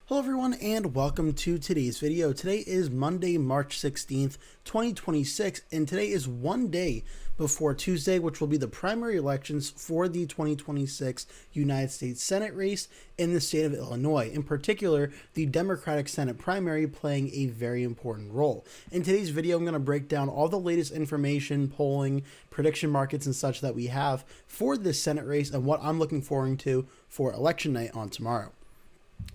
Hello everyone and welcome to today's video. Today is Monday, March 16th, 2026, and today is one day before Tuesday, which will be the primary elections for the 2026 United States Senate race in the state of Illinois. In particular, the Democratic Senate primary playing a very important role. In today's video, I'm going to break down all the latest information, polling, prediction markets, and such that we have for this Senate race and what I'm looking forward to for election night on tomorrow.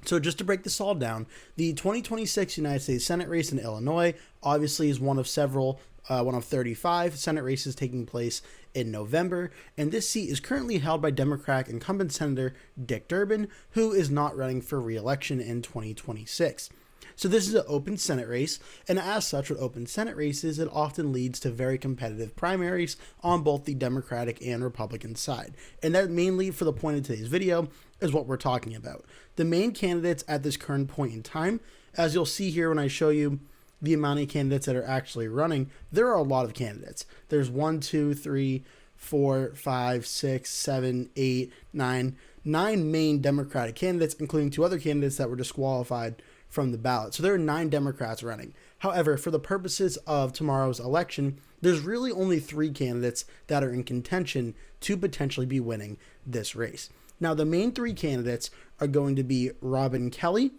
So just to break this all down, the 2026 United States Senate race in Illinois obviously is one of 35 Senate races taking place in November, and this seat is currently held by Democratic incumbent Senator Dick Durbin, who is not running for re-election in 2026. So this is an open Senate race, and as such, with open Senate races, it often leads to very competitive primaries on both the Democratic and Republican side. And that mainly, for the point of today's video, is what we're talking about. The main candidates at this current point in time, as you'll see here when I show you the amount of candidates that are actually running, there are a lot of candidates. There's 1, 2, 3, 4, 5, 6, 7, 8, 9 main Democratic candidates, including 2 other candidates that were disqualified from the ballot. So there are 9 Democrats running. However, for the purposes of tomorrow's election, there's really only 3 candidates that are in contention to potentially be winning this race. Now, the main 3 candidates are going to be Robin Kelly,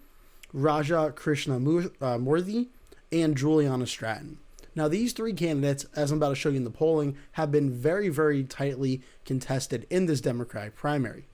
Raja Krishnamoorthi, and Juliana Stratton. Now, these 3 candidates, as I'm about to show you in the polling, have been very, very tightly contested in this Democratic primary.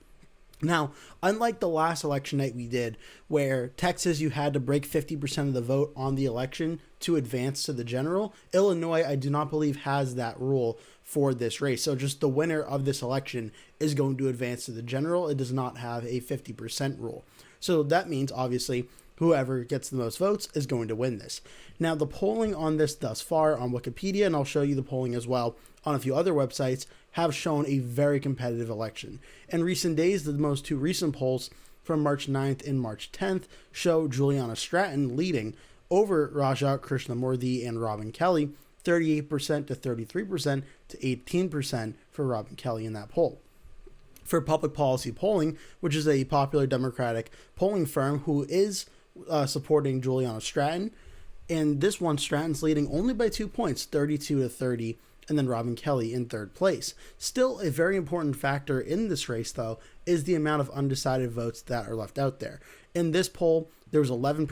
Now, unlike the last election night we did, where Texas, you had to break 50% of the vote on the election to advance to the general, Illinois, I do not believe, has that rule for this race. So just the winner of this election is going to advance to the general. It does not have a 50% rule. So that means, obviously, whoever gets the most votes is going to win this. Now, the polling on this thus far on Wikipedia, and I'll show you the polling as well on a few other websites, have shown a very competitive election. In recent days, the most 2 recent polls from March 9th and March 10th show Juliana Stratton leading over Raja Krishnamoorthi and Robin Kelly, 38% to 33% to 18% for Robin Kelly in that poll. For Public Policy Polling, which is a popular Democratic polling firm who is supporting Juliana Stratton, and this one, Stratton's leading only by 2 points, 32 to 30, and then Robin Kelly in 3rd place. Still, a very important factor in this race, though, is the amount of undecided votes that are left out there. In this poll, there was 11%,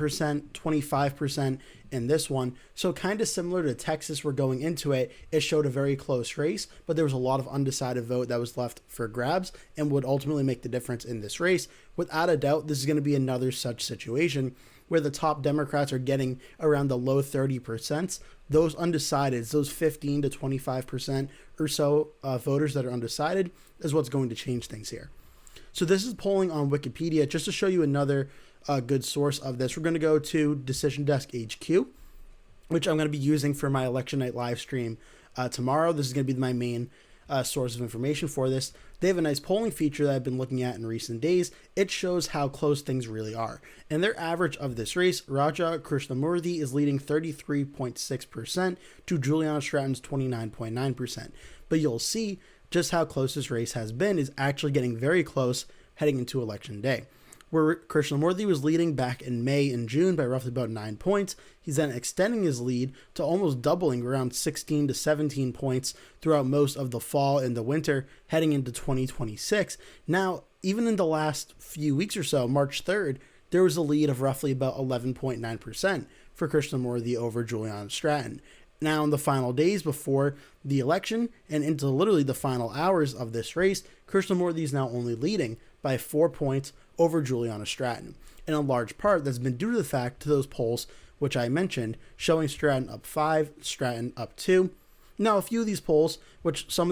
25% in this one. So kind of similar to Texas, where going into it, it showed a very close race, but there was a lot of undecided vote that was left for grabs and would ultimately make the difference in this race. Without a doubt, this is going to be another such situation where the top Democrats are getting around the low 30%. Those undecideds, those 15 to 25% or so voters that are undecided, is what's going to change things here. So this is polling on Wikipedia. Just to show you another good source of this, we're going to go to Decision Desk HQ, which I'm going to be using for my election night live stream tomorrow. This is going to be my main source of information for this. They have a nice polling feature that I've been looking at in recent days. It shows how close things really are. And their average of this race, Raja Krishnamoorthi is leading 33.6% to Juliana Stratton's 29.9%. But you'll see just how close this race has been is actually getting very close heading into election day. Where Krishnamoorthi was leading back in May and June by roughly about 9 points, he's then extending his lead to almost doubling, around 16 to 17 points throughout most of the fall and the winter heading into 2026. Now, even in the last few weeks or so, March 3rd, there was a lead of roughly about 11.9% for Krishnamoorthi over Juliana Stratton. Now, in the final days before the election and into literally the final hours of this race, Krishnamoorthi is now only leading by 4 points over Juliana Stratton. In a large part, that's been due to the fact to those polls, which I mentioned, showing Stratton up 5, Stratton up 2. Now, a few of these polls, which a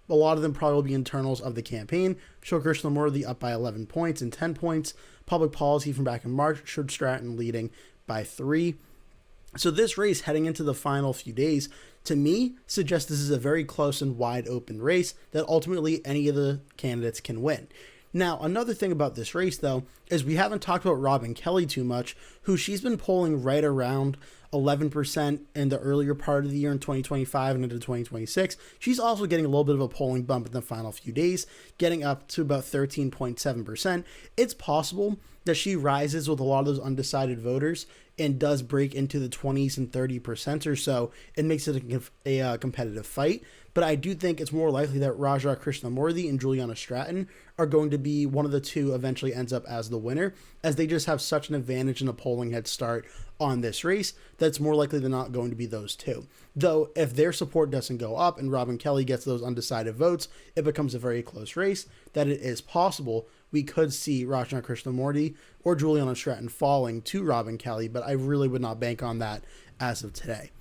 lot of them probably will be internals of the campaign, show Krishnamoorthi up by 11 points and 10 points. Public Policy from back in March showed Stratton leading by 3. So this race heading into the final few days, to me, suggests this is a very close and wide open race that ultimately any of the candidates can win. Now, another thing about this race, though, is we haven't talked about Robin Kelly too much, who she's been polling right around 11% in the earlier part of the year in 2025 and into 2026. She's also getting a little bit of a polling bump in the final few days, getting up to about 13.7%. It's possible that she rises with a lot of those undecided voters and does break into the 20s and 30% or so, it makes it a competitive fight. But I do think it's more likely that Raja Krishnamoorthi and Juliana Stratton are going to be one of the two eventually ends up as the winner, as they just have such an advantage in a polling head start on this race that's more likely than not going to be those two. Though if their support doesn't go up and Robin Kelly gets those undecided votes, it becomes a very close race, that it is possible we could see Raja Krishnamoorthi or Juliana Stratton falling to Robin Kelly, but I really would not bank on that as of today.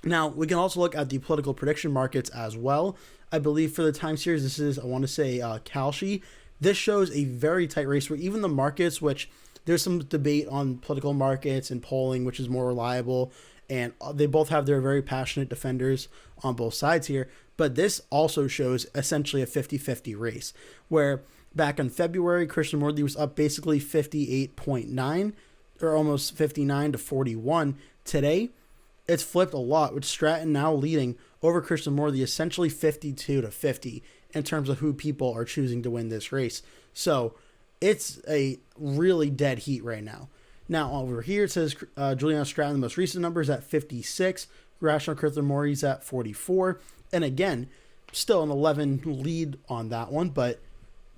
Now, we can also look at the political prediction markets as well. I believe for the time series, this is, I want to say, Kalshi. This shows a very tight race where even the markets, which there's some debate on political markets and polling, which is more reliable, and they both have their very passionate defenders on both sides here. But this also shows essentially a 50-50 race, where back in February, Krishnamoorthi was up basically 58.9, or almost 59 to 41. Today, it's flipped a lot, with Stratton now leading over Krishnamoorthi essentially 52 to 50 in terms of who people are choosing to win this race. So it's a really dead heat right now. Now over here it says Juliana Stratton, the most recent numbers at 56, Raja Krishnamoorthi's at 44, and again, still an 11 lead on that one, but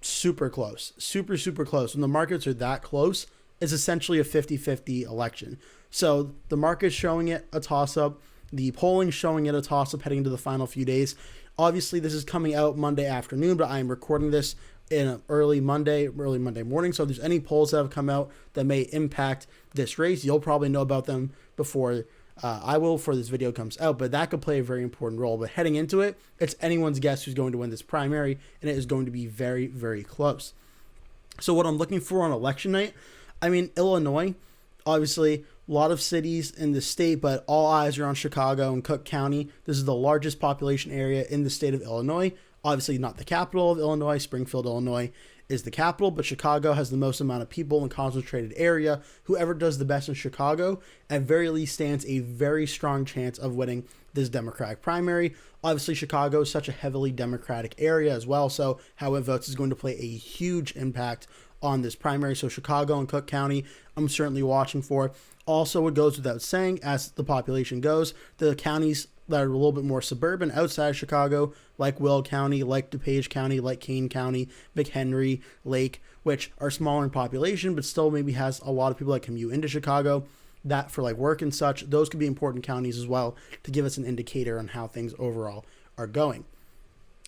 super close, super close. When the markets are that close, it's essentially a 50-50 election. So the market's showing it a toss-up. The polling showing it a toss-up heading into the final few days. Obviously, this is coming out Monday afternoon, but I am recording this in early Monday morning. So if there's any polls that have come out that may impact this race, you'll probably know about them before I will, before this video comes out. But that could play a very important role. But heading into it, it's anyone's guess who's going to win this primary, and it is going to be very, very close. So what I'm looking for on election night, I mean, Illinois, obviously, a lot of cities in the state, but all eyes are on Chicago and Cook County. This is the largest population area in the state of Illinois. Obviously not the capital of Illinois. Springfield, Illinois is the capital, but Chicago has the most amount of people in concentrated area. Whoever does the best in Chicago, at very least, stands a very strong chance of winning this Democratic primary. Obviously, Chicago is such a heavily Democratic area as well, so how it votes is going to play a huge impact on this primary. So Chicago and Cook County, I'm certainly watching for. Also, it goes without saying, as the population goes, the counties that are a little bit more suburban outside Chicago, like Will County, like DuPage County, like Kane County, McHenry, Lake, which are smaller in population, but still maybe has a lot of people that commute into Chicago, that for like work and such, those could be important counties as well to give us an indicator on how things overall are going.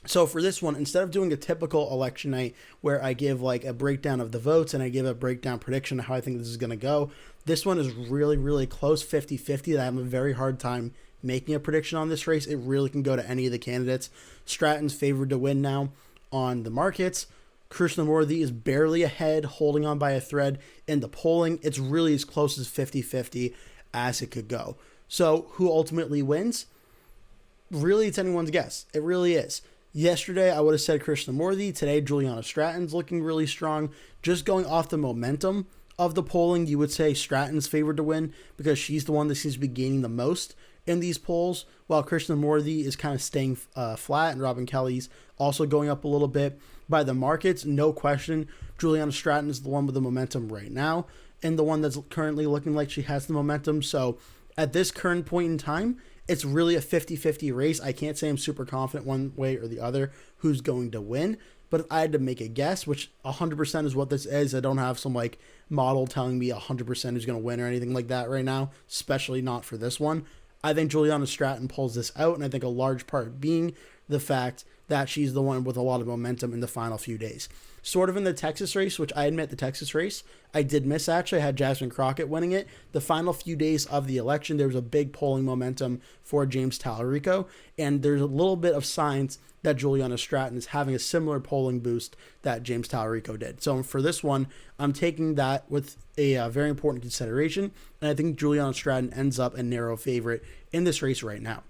So for this one, instead of doing a typical election night where I give like a breakdown of the votes and I give a breakdown prediction of how I think this is going to go, this one is really, really close, 50-50, that I have a very hard time making a prediction on this race. It really can go to any of the candidates. Stratton's favored to win now on the markets. Krishnamoorthi is barely ahead, holding on by a thread. In the polling, it's really as close as 50-50 as it could go. So who ultimately wins? Really, it's anyone's guess. It really is. Yesterday, I would have said Krishnamoorthi. Today, Juliana Stratton's looking really strong. Just going off the momentum of the polling, you would say Stratton's favored to win because she's the one that seems to be gaining the most in these polls, while Krishnamoorthi is kind of staying flat, and Robin Kelly's also going up a little bit. By the markets, no question, Juliana Stratton is the one with the momentum right now, and the one that's currently looking like she has the momentum. So at this current point in time, it's really a 50-50 race. I can't say I'm super confident one way or the other who's going to win, but if I had to make a guess, which 100% is what this is, I don't have some like model telling me 100% who's going to win or anything like that right now, especially not for this one. I think Juliana Stratton pulls this out, and I think a large part being the fact that she's the one with a lot of momentum in the final few days. Sort of in the Texas race, which I admit the Texas race, I did miss actually. I had Jasmine Crockett winning it. The final few days of the election, there was a big polling momentum for James Tallarico, and there's a little bit of signs that Juliana Stratton is having a similar polling boost that James Tallarico did. So for this one, I'm taking that with a very important consideration, and I think Juliana Stratton ends up a narrow favorite in this race right now.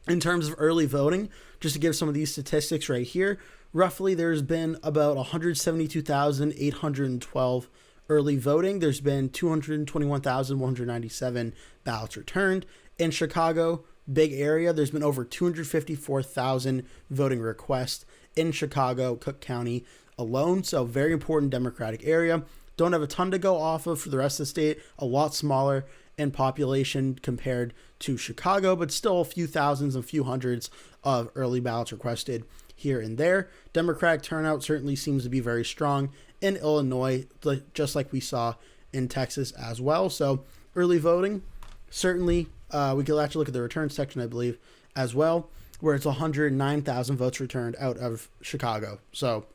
In terms of early voting, just to give some of these statistics right here, roughly there's been about 172,812 early voting. There's been 221,197 ballots returned. In Chicago, big area, there's been over 254,000 voting requests in Chicago, Cook County alone. So very important Democratic area. don't have a ton to go off of for the rest of the state, a lot smaller in population compared to Chicago, but still a few thousands and few hundreds of early ballots requested here and there. Democratic turnout certainly seems to be very strong in Illinois, just like we saw in Texas as well. So early voting, certainly we could actually look at the return section, I believe, as well, where it's 109,000 votes returned out of Chicago. So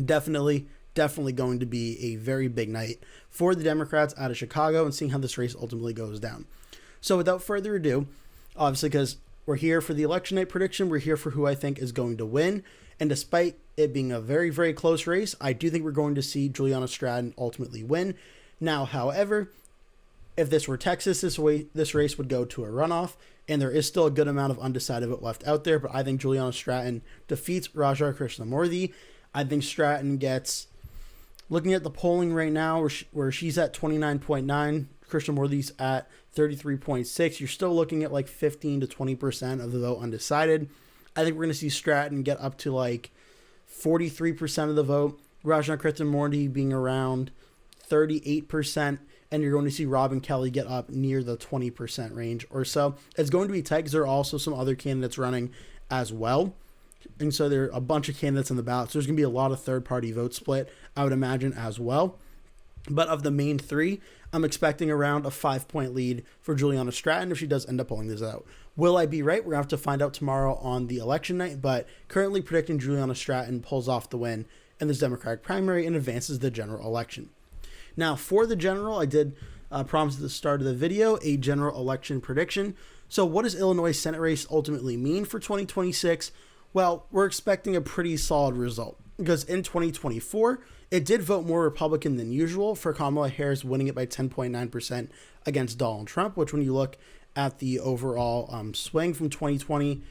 definitely going to be a very big night for the Democrats out of Chicago, and seeing how this race ultimately goes down. So without further ado, obviously, because we're here for the election night prediction, we're here for who I think is going to win. And despite it being a very, very close race, I do think we're going to see Juliana Stratton ultimately win. Now, however, if this were Texas, this race would go to a runoff, and there is still a good amount of undecided vote left out there, but I think Juliana Stratton defeats Raja Krishnamoorthi. I think Stratton gets, looking at the polling right now, where she's at 29.9, Krishnamoorthi's at 33.6, you're still looking at like 15 to 20% of the vote undecided. I think we're going to see Stratton get up to like 43% of the vote, Raja Krishnamoorthi being around 38%, and you're going to see Robin Kelly get up near the 20% range or so. It's going to be tight because there are also some other candidates running as well. And so there are a bunch of candidates in the ballot. So there's going to be a lot of third-party vote split, I would imagine, as well. But of the main three, I'm expecting around a 5-point lead for Juliana Stratton if she does end up pulling this out. Will I be right? We're going to have to find out tomorrow on the election night, but currently predicting Juliana Stratton pulls off the win in this Democratic primary and advances the general election. Now, for the general, I did promise at the start of the video a general election prediction. So what does Illinois Senate race ultimately mean for 2026? Well, we're expecting a pretty solid result because in 2024, it did vote more Republican than usual, for Kamala Harris winning it by 10.9% against Donald Trump, which when you look at the overall swing from 2020, you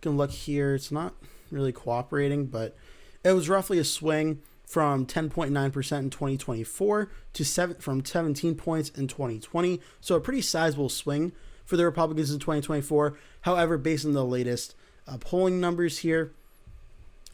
can look here, it's not really cooperating, but it was roughly a swing from 10.9% in 2024 to from 17 points in 2020. So a pretty sizable swing for the Republicans in 2024. However, based on the latest polling numbers here,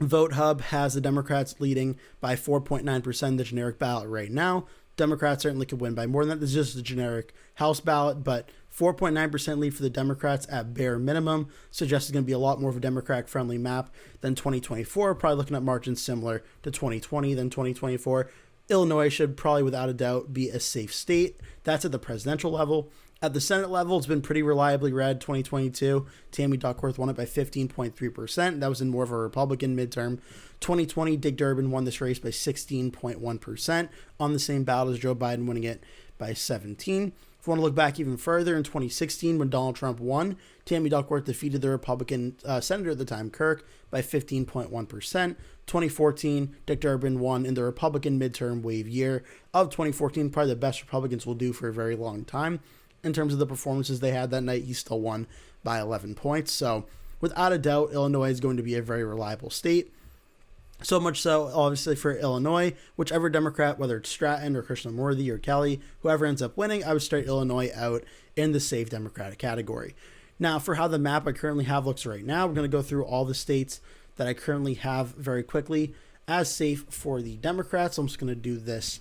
Vote Hub has the Democrats leading by 4.9% the generic ballot right now. Democrats certainly could win by more than that. This is just the generic House ballot, but 4.9% lead for the Democrats at bare minimum suggests it's going to be a lot more of a Democratic-friendly map than 2024, probably looking at margins similar to 2020 than 2024. Illinois should probably, without a doubt, be a safe state. That's at the presidential level. At the Senate level, it's been pretty reliably red. 2022, Tammy Duckworth won it by 15.3%. That was in more of a Republican midterm. 2020, Dick Durbin won this race by 16.1% on the same ballot as Joe Biden, winning it by 17. If you want to look back even further, in 2016, when Donald Trump won, Tammy Duckworth defeated the Republican senator at the time, Kirk, by 15.1%. 2014, Dick Durbin won in the Republican midterm wave year of 2014, probably the best Republicans will do for a very long time. In terms of the performances they had that night, he still won by 11 points. So without a doubt, Illinois is going to be a very reliable state. So much so, obviously, for Illinois, whichever Democrat, whether it's Stratton or Krishnamoorthi or Kelly, whoever ends up winning, I would start Illinois out in the safe Democratic category. Now, for how the map I currently have looks right now, we're going to go through all the states that I currently have very quickly as safe for the Democrats. So I'm just going to do this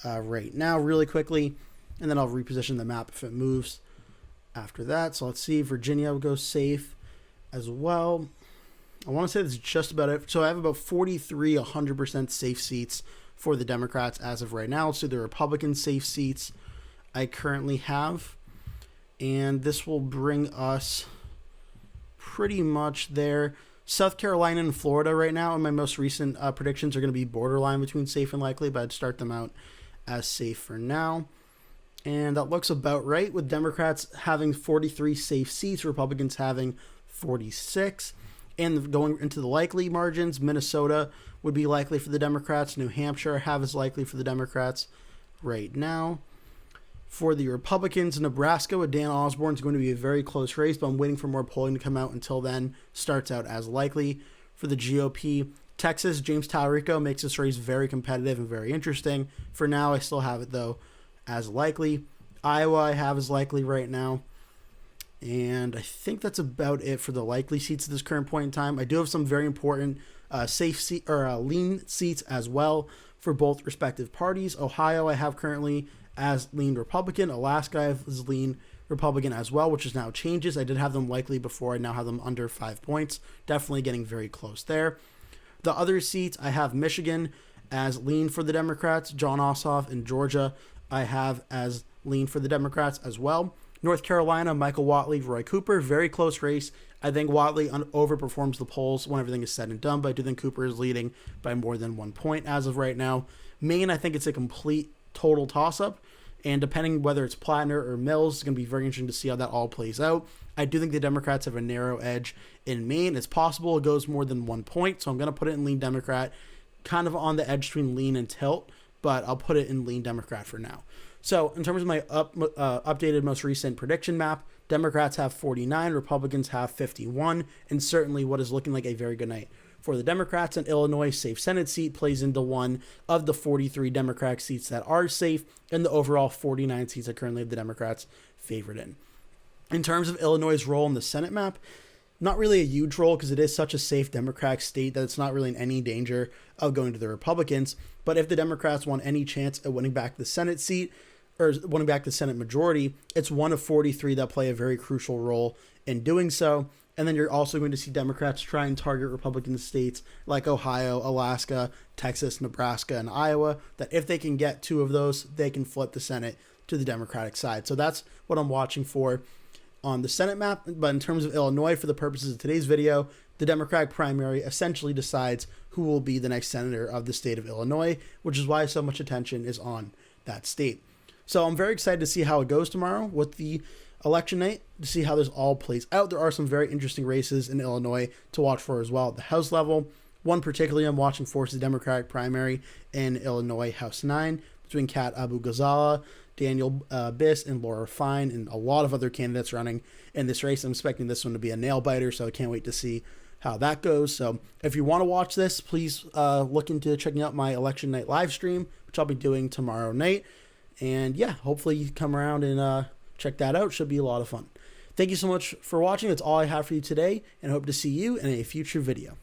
right now really quickly, and then I'll reposition the map if it moves after that. So let's see, Virginia will go safe as well. I want to say that's just about it. So I have about 43 100% safe seats for the Democrats as of right now. Let's do the Republican safe seats I currently have. And this will bring us pretty much there. South Carolina and Florida right now, in my most recent predictions, are going to be borderline between safe and likely, but I'd start them out as safe for now. And that looks about right, with Democrats having 43 safe seats, Republicans having 46. And going into the likely margins, Minnesota would be likely for the Democrats. New Hampshire I have as likely for the Democrats right now. For the Republicans, Nebraska with Dan Osborne is going to be a very close race, but I'm waiting for more polling to come out. Until then, starts out as likely. For the GOP, Texas, James Talarico makes this race very competitive and very interesting. For now, I still have it, though, as likely. Iowa I have as likely right now. And I think that's about it for the likely seats at this current point in time. I do have some very important safe seat or lean seats as well. for both respective parties. Ohio I have currently as lean Republican. Alaska I have as lean Republican as well, which is now changes. I did have them likely before. I now have them under 5 points. Definitely getting very close there. The other seats, I have Michigan as lean for the Democrats. John Ossoff in Georgia I have as lean for the Democrats as well. North Carolina, Michael Whatley, Roy Cooper, very close race. I think Whatley overperforms the polls when everything is said and done, but I do think Cooper is leading by more than 1 point as of right now. Maine, I think it's a complete total toss-up, and depending whether it's Plattner or Mills, it's going to be very interesting to see how that all plays out. I do think the Democrats have a narrow edge in Maine. It's possible it goes more than 1 point, so I'm going to put it in lean Democrat, kind of on the edge between lean and tilt, but I'll put it in lean Democrat for now. So in terms of my updated most recent prediction map, Democrats have 49, Republicans have 51, and certainly what is looking like a very good night for the Democrats. And Illinois safe Senate seat plays into one of the 43 Democratic seats that are safe, and the overall 49 seats that currently have the Democrats favored in. In terms of Illinois' role in the Senate map, not really a huge role because it is such a safe Democratic state that it's not really in any danger of going to the Republicans. But if the Democrats want any chance at winning back the Senate seat, or winning back the Senate majority, it's one of 43 that play a very crucial role in doing so. And then you're also going to see Democrats try and target Republican states like Ohio, Alaska, Texas, Nebraska, and Iowa, that if they can get 2 of those, they can flip the Senate to the Democratic side. So that's what I'm watching for on the Senate map. But in terms of Illinois, for the purposes of today's video, the Democratic primary essentially decides who will be the next senator of the state of Illinois, which is why so much attention is on that state. So I'm very excited to see how it goes tomorrow with the election night, to see how this all plays out. There are some very interesting races in Illinois to watch for as well at the House level. One particularly I'm watching for is the Democratic primary in Illinois House 9 between Kat Abu-Ghazala, Daniel Biss, and Laura Fine, and a lot of other candidates running in this race. I'm expecting this one to be a nail-biter, so I can't wait to see how that goes. So if you want to watch this, please look into checking out my election night live stream, which I'll be doing tomorrow night. And yeah, hopefully you come around and check that out. Should be a lot of fun. Thank you so much for watching. That's all I have for you today, and hope to see you in a future video.